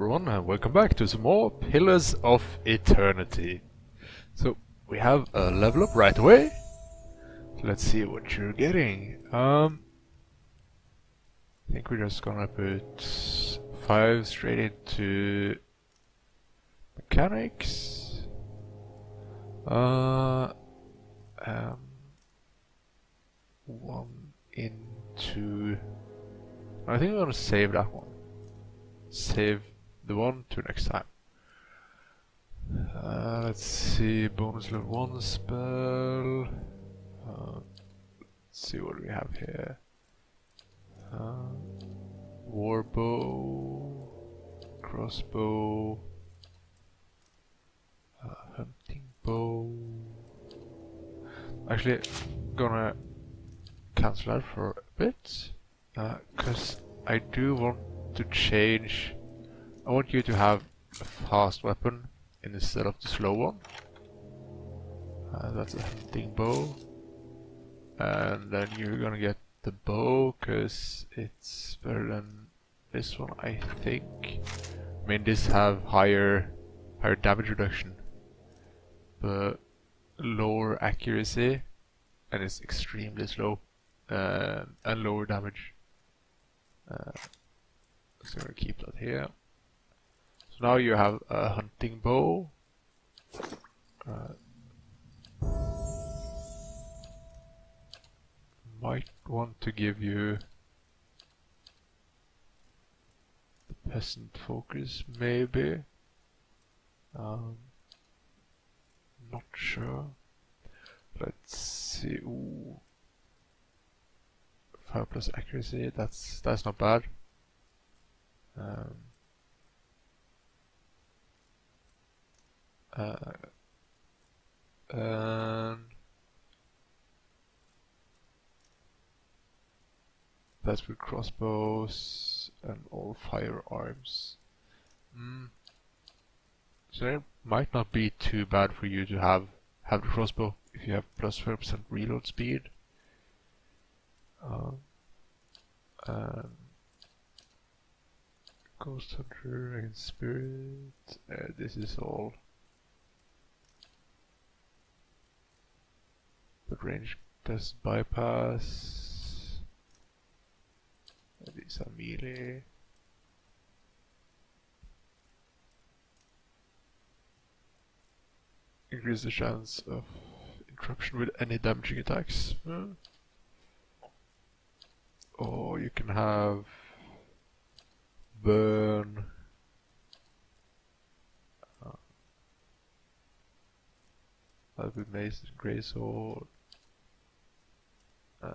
everyone, and welcome back to some more Pillars of Eternity. So, we have a level up right away. Let's see what you're getting. I think we're just gonna put 5 straight into mechanics. 1 into... I think I'm gonna save that one. Save the one to next time. Let's see, bonus level 1 spell. Let's see what we have here. Warbow, crossbow, hunting bow. Actually, gonna cancel that for a bit, because I do want to change. I want you to have a fast weapon instead of the slow one. That's a hunting bow, and then you're gonna get the bow because it's better than this one, I think. I mean, this have higher damage reduction, but lower accuracy, and it's extremely slow, and lower damage. So I'm gonna keep that here. So now you have a hunting bow. Might want to give you the peasant focus, maybe. Not sure. Let's see. Ooh. 5+ accuracy. That's not bad. And that's with crossbows and all firearms. So it might not be too bad for you to have the crossbow if you have plus 4% reload speed. Ghost Hunter and Spirit. This is all. But range does bypass. These are melee. Increase the chance of interruption with any damaging attacks. Or you can have burn. That would mace and grey sword. I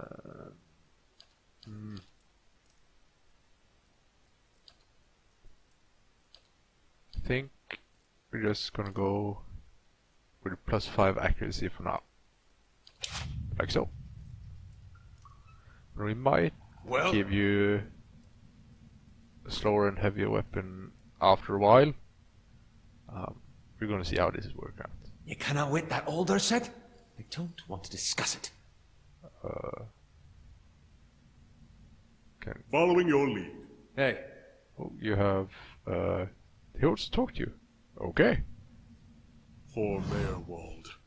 think we're just gonna go with +5 accuracy for now, like so. We might give you a slower and heavier weapon after a while. We're gonna see how this is working out. You cannot wait that older set? I don't want to discuss it. Following your lead. Hey. Oh, you have he wants to talk to you. Okay. Poor Mayor Wald.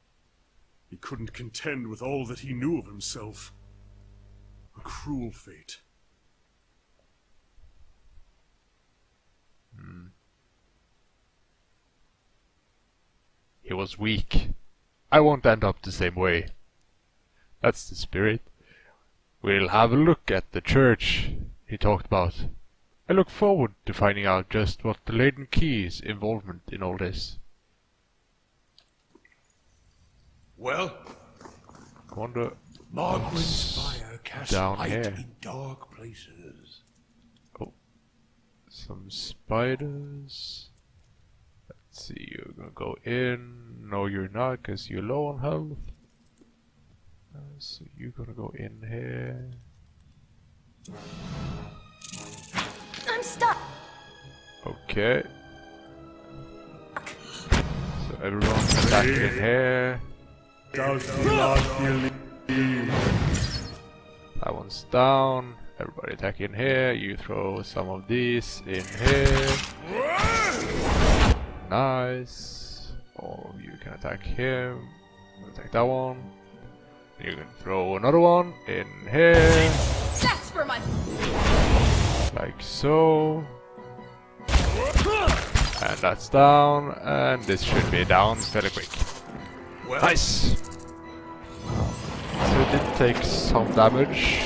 He couldn't contend with all that he knew of himself. A cruel fate. He was weak. I won't end up the same way. That's the spirit. We'll have a look at the church he talked about. I look forward to finding out just what the Laden Key's involvement in all this. Well? I wonder Margaret's fire casts down light here. in dark places. Oh, some spiders. Let's see, you're gonna go in. No, you're not, because you're low on health. So you're gonna go in here. I'm stuck. Okay. So everyone's back in here. Does not believe. That one's down. Everybody attack in here. You throw some of these in here. Nice. Or you can attack him. Attack that one. You can throw another one in here. That's for my... Like so. And that's down. And this should be down fairly quick. Well, Nice! So it did take some damage.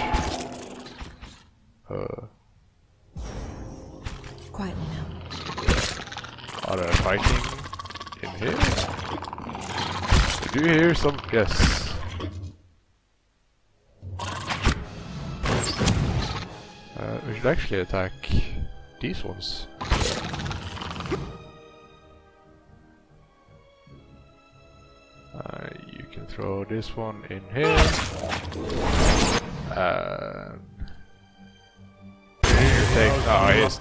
Quietly now. Are they fighting in here? Did you hear some? Yes. We should actually attack these ones. You can throw this one in here. And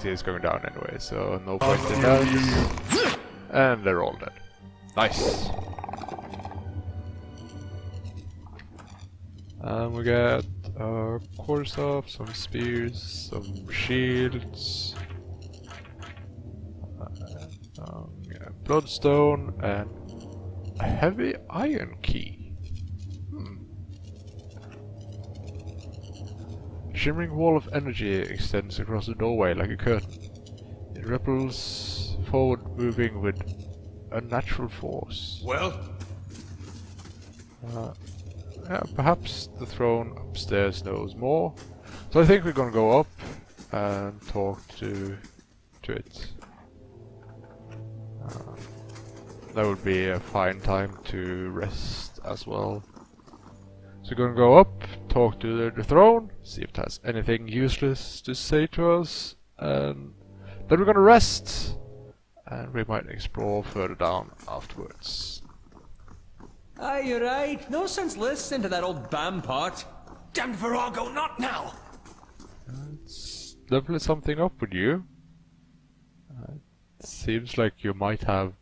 he's going down anyway, so no point in that. And they're all dead. Nice. And we get quarterstaff, some spears, some shields, bloodstone, and a heavy iron key. A shimmering wall of energy extends across the doorway like a curtain. It ripples forward, moving with unnatural force. well, Perhaps the throne upstairs knows more. So I think we're gonna go up and talk to it. That would be a fine time to rest as well. So we're gonna go up, talk to the throne, see if it has anything useless to say to us, and then we're gonna rest, and we might explore further down afterwards. aye, you're right. No sense listening to that old bam part. Damned Virago, not now! It's definitely something up with you. It seems like you might have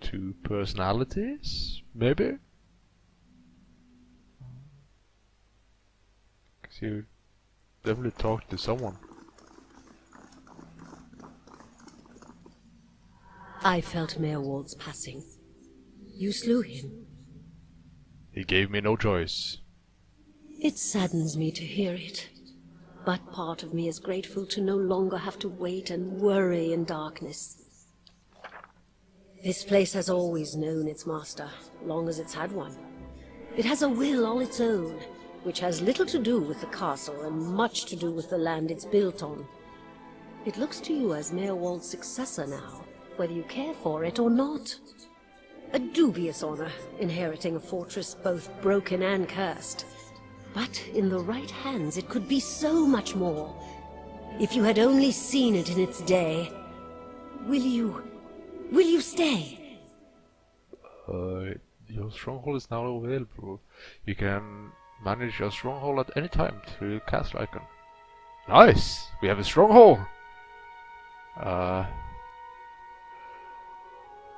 two personalities, maybe? Because you definitely talked to someone. I felt Mayor Wald's passing. You slew him. He gave me no choice. It saddens me to hear it. But part of me is grateful to no longer have to wait and worry in darkness. This place has always known its master, long as it's had one. It has a will all its own, which has little to do with the castle and much to do with the land it's built on. It looks to you as Mayor Wald's successor now, whether you care for it or not. A dubious honor, inheriting a fortress both broken and cursed. But in the right hands it could be so much more. If you had only seen it in its day. Will you stay? Your stronghold is now available. You can manage your stronghold at any time through the castle icon. Nice! We have a stronghold!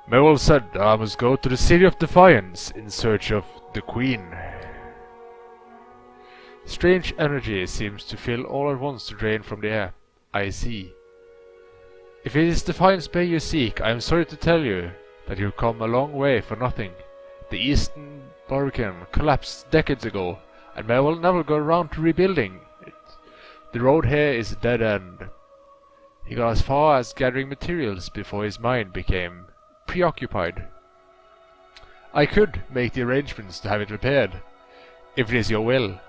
Mewell said I must go to the City of Defiance in search of the Queen. Strange energy seems to fill all at once to drain from the air. I see. If it is Defiance Bay you seek, I am sorry to tell you that you've come a long way for nothing. The Eastern Barbican collapsed decades ago, and Mewell never got around to rebuilding it. The road here is a dead end. He got as far as gathering materials before his mind became preoccupied. I could make the arrangements to have it repaired, if it is your will.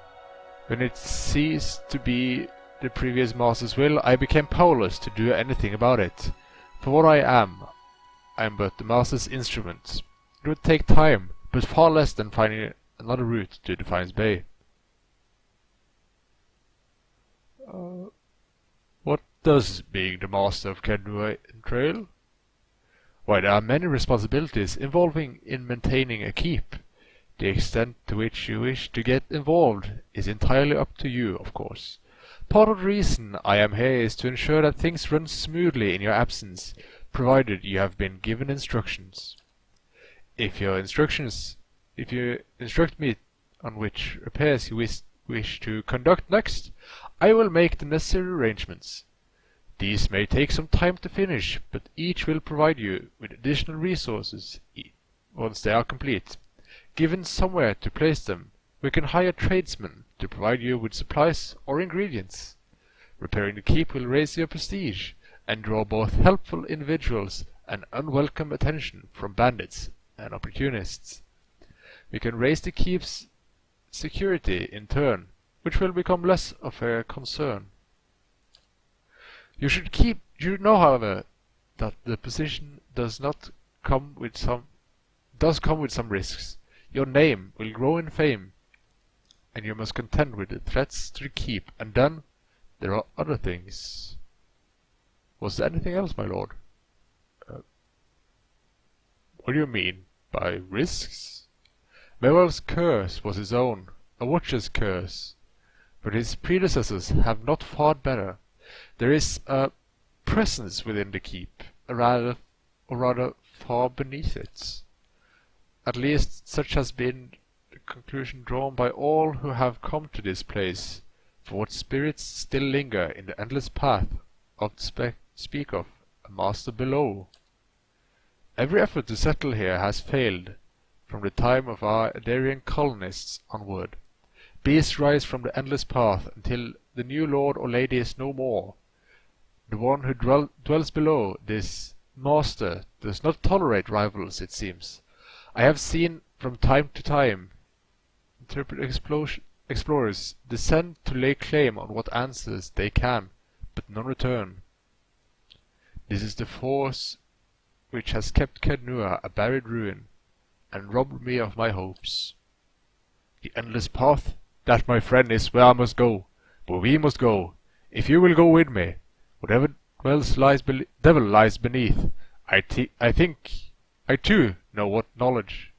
When it ceased to be the previous master's will, I became powerless to do anything about it. For what I am but the master's instrument. It would take time, but far less than finding another route to Defiance Bay. What does being the master of Kenway entail? Why, there are many responsibilities involving in maintaining a keep. The extent to which you wish to get involved is entirely up to you, of course. Part of the reason I am here is to ensure that things run smoothly in your absence, provided you have been given instructions. If you instruct me on which repairs you wish to conduct next, I will make the necessary arrangements. These may take some time to finish, but each will provide you with additional resources once they are complete. Given somewhere to place them, we can hire tradesmen to provide you with supplies or ingredients. Repairing the keep will raise your prestige and draw both helpful individuals and unwelcome attention from bandits and opportunists. We can raise the keep's security in turn, which will become less of a concern. You know, however, that the position does come with some risks. Your name will grow in fame, and you must contend with the threats to the keep, and then there are other things. Was there anything else, my lord? What do you mean by risks? Meryl's curse was his own, a watcher's curse, but his predecessors have not fared better. There is a presence within the keep, or rather far beneath it. At least such has been the conclusion drawn by all who have come to this place, for what spirits still linger in the endless path of speak of a master below. Every effort to settle here has failed, from the time of our Adarian colonists onward. Beasts rise from the endless path until the new lord or lady is no more. The one who dwells below, this master, does not tolerate rivals, it seems. I have seen from time to time intrepid explorers descend to lay claim on what answers they can, but none return. This is the force which has kept Kednua a buried ruin, and robbed me of my hopes. The endless path? That, my friend, is where I must go, where we must go. If you will go with me, whatever devil lies beneath, I too know what knowledge.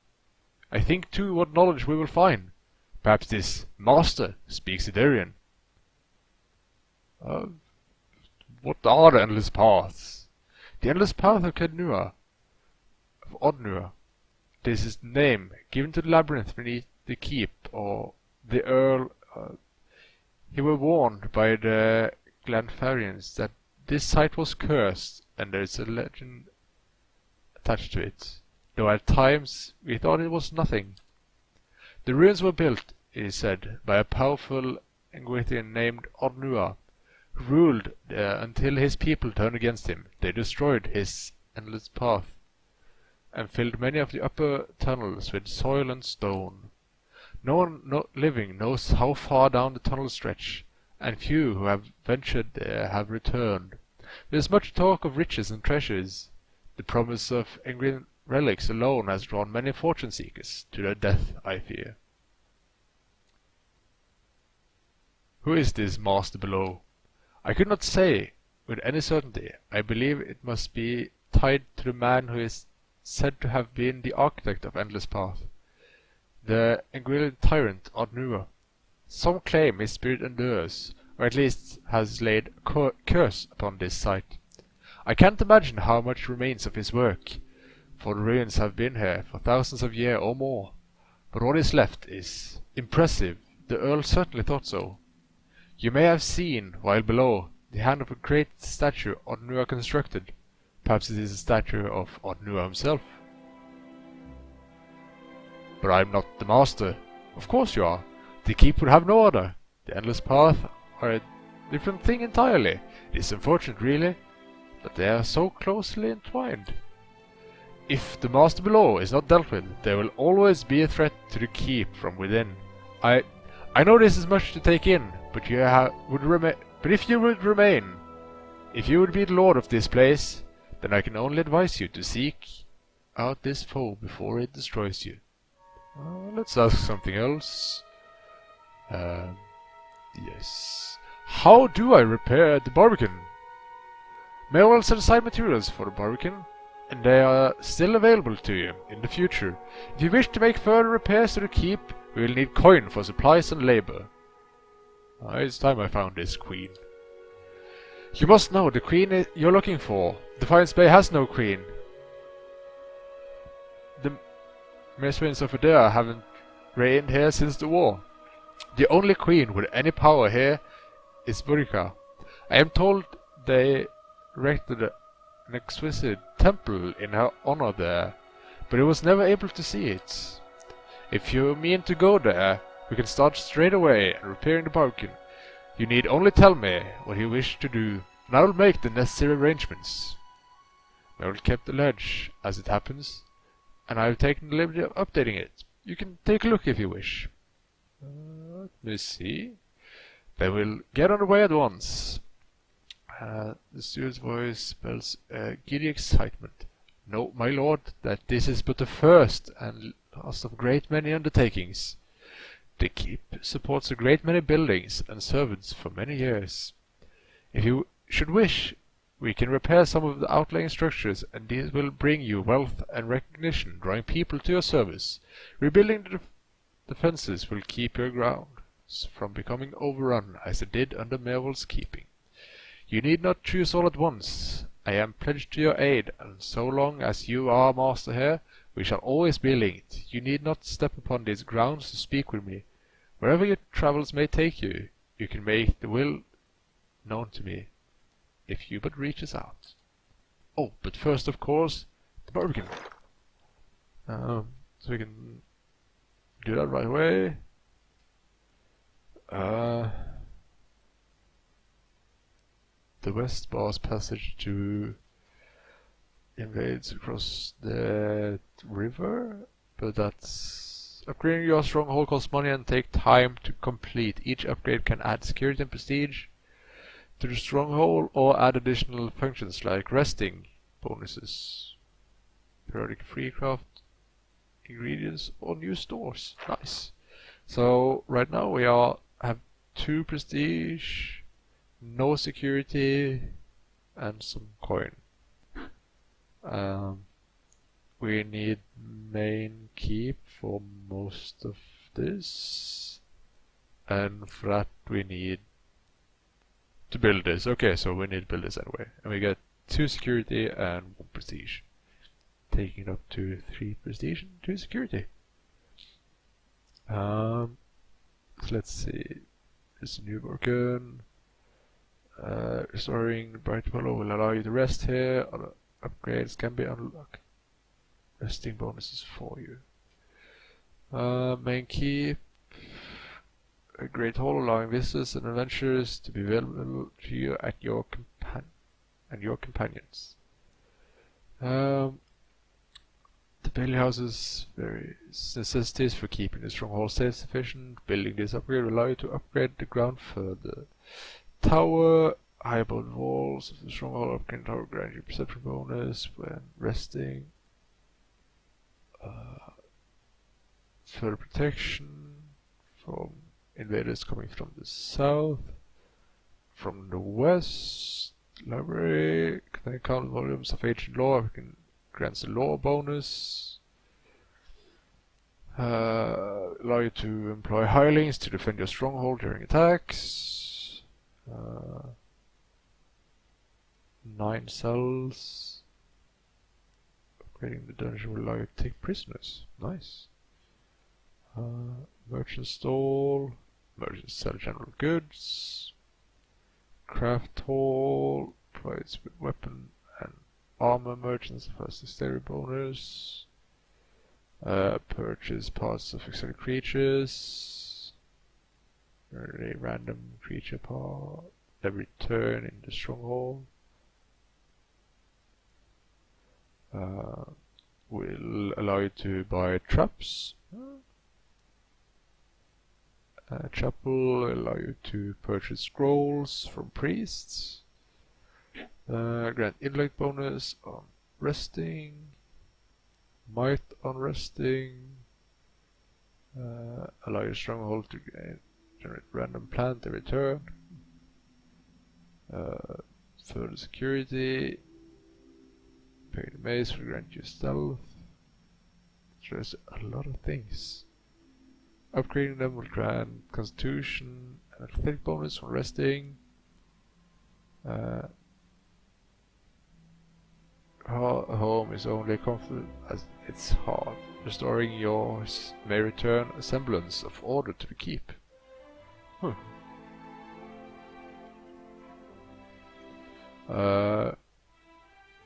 I think too what knowledge we will find. Perhaps this master speaks Adarian. What are the endless paths? The endless path of Kednua, of Odnua. This is the name given to the labyrinth beneath the keep, or the Earl. He were warned by the Glenfarians that this site was cursed, and there is a legend attached to it, though at times we thought it was nothing. The ruins were built, it is said, by a powerful Engwithian named Odnua, who ruled until his people turned against him. They destroyed his endless path, and filled many of the upper tunnels with soil and stone. No one living knows how far down the tunnels stretch, and few who have ventured there have returned. There is much talk of riches and treasures. The promise of Engrian relics alone has drawn many fortune-seekers to their death, I fear. Who is this master below? I could not say with any certainty. I believe it must be tied to the man who is said to have been the architect of Endless Path, the Engrian tyrant Odnua. Some claim his spirit endures, or at least has laid a curse upon this site. I can't imagine how much remains of his work, for the ruins have been here for thousands of years or more. But what is left is impressive. The Earl certainly thought so. You may have seen, while below, the hand of a great statue Odnua constructed. Perhaps it is a statue of Odnua himself. But I am not the master. Of course you are. The keep would have no other. The Endless Path are a different thing entirely. It is unfortunate, really, that they are so closely entwined. If the master below is not dealt with, there will always be a threat to the keep from within. I know this is much to take in, but if you would remain, if you would be the lord of this place, then I can only advise you to seek out this foe before it destroys you. Let's ask something else. Yes. How do I repair the barbican? May I well set aside materials for the barbican, and they are still available to you in the future. If you wish to make further repairs to the keep, we will need coin for supplies and labor. It's time I found this queen. You must know the queen you're looking for. Defiance Bay has no queen. The Meswins of Adea haven't reigned here since the war. The only queen with any power here is Burika. I am told they erected an exquisite temple in her honor there, but I was never able to see it. If you mean to go there, we can start straight away and repairing the broken. You need only tell me what you wish to do, and I will make the necessary arrangements. I will keep the ledge, as it happens, and I have taken the liberty of updating it. You can take a look if you wish. Let me see. They will get on the way at once. The steward's voice spells giddy excitement. No, my lord, that this is but the first and last of a great many undertakings. The keep supports a great many buildings and servants for many years. If you should wish, we can repair some of the outlying structures, and these will bring you wealth and recognition, drawing people to your service. Rebuilding the defenses will keep your grounds from becoming overrun, as it did under Merwol's keeping. You need not choose all at once. I am pledged to your aid, and so long as you are master here, we shall always be linked. You need not step upon these grounds to speak with me. Wherever your travels may take you, you can make the will known to me, if you but reach us out. Oh, but first, of course, the barbican. So we can do that right away. The west bar's passage to invades across the river, but that's upgrading your stronghold costs money and take time to complete. Each upgrade can add security and prestige to the stronghold or add additional functions like resting bonuses, periodic free craft ingredients, or new stores. Nice. So right now we have 2 prestige, no security, and some coin. We need main keep for most of this, and for that we need to build this. Okay, so we need to build this anyway, and we get 2 security and 1 prestige, taking it up to 3 prestige and 2 security. So let's see. It's a new worker. Restoring bright yellow will allow you to rest here. Other upgrades can be unlocked. Resting bonuses for you. Main keep. A great hall allowing visitors and adventurers to be available to you at your companions. The Bailey House's various necessities for keeping the stronghold self-sufficient. Building this upgrade will allow you to upgrade the ground further. Tower, high above the walls of the stronghold, upgrade tower grant you perception bonus when resting. Further protection from invaders coming from the south. From the west, library can count volumes of ancient lore. Can grants a lore bonus. Allow you to employ hirelings to defend your stronghold during attacks. 9 cells. Upgrading the dungeon will allow you to take prisoners. Nice. Merchant stall. Merchants sell general goods. Craft hall provides with weapon and armor merchants first dexterity bonus. Purchase parts of exotic creatures. A random creature part every turn in the stronghold. Will allow you to buy traps. Chapel will allow you to purchase scrolls from priests. Grant intellect bonus on resting. Might on resting. Allow your stronghold to generate random plant every turn. Further security. Pay the mace will grant you stealth. There's a lot of things. Upgrading them will grant constitution and athletic bonus on resting. Home is only comfort as it's hard. Restoring yours may return a semblance of order to the keep.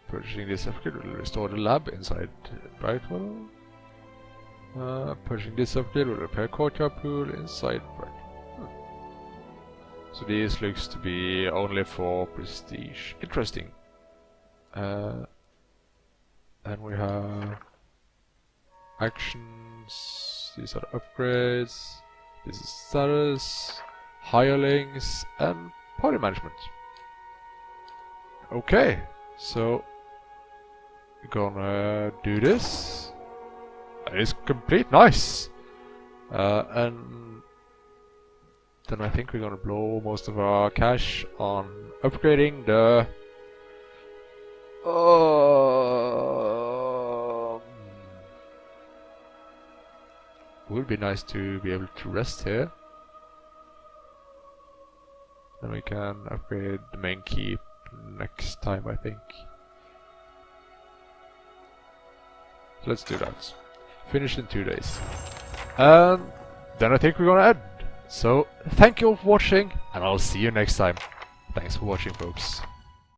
Purchasing this upgrade will restore the lab inside Brightwell. Purchasing this upgrade will repair courtyard pool inside Brightwell. So these looks to be only for prestige. Interesting. And we have actions. These are the upgrades. This is status, hirelings, and party management. Okay, so we're gonna do this. It's complete, nice. And then I think we're gonna blow most of our cash on upgrading the. Would be nice to be able to rest here. Then we can upgrade the main keep next time, I think. So let's do that. Finish in 2 days. And then I think we're gonna end. So thank you all for watching, and I'll see you next time. Thanks for watching, folks.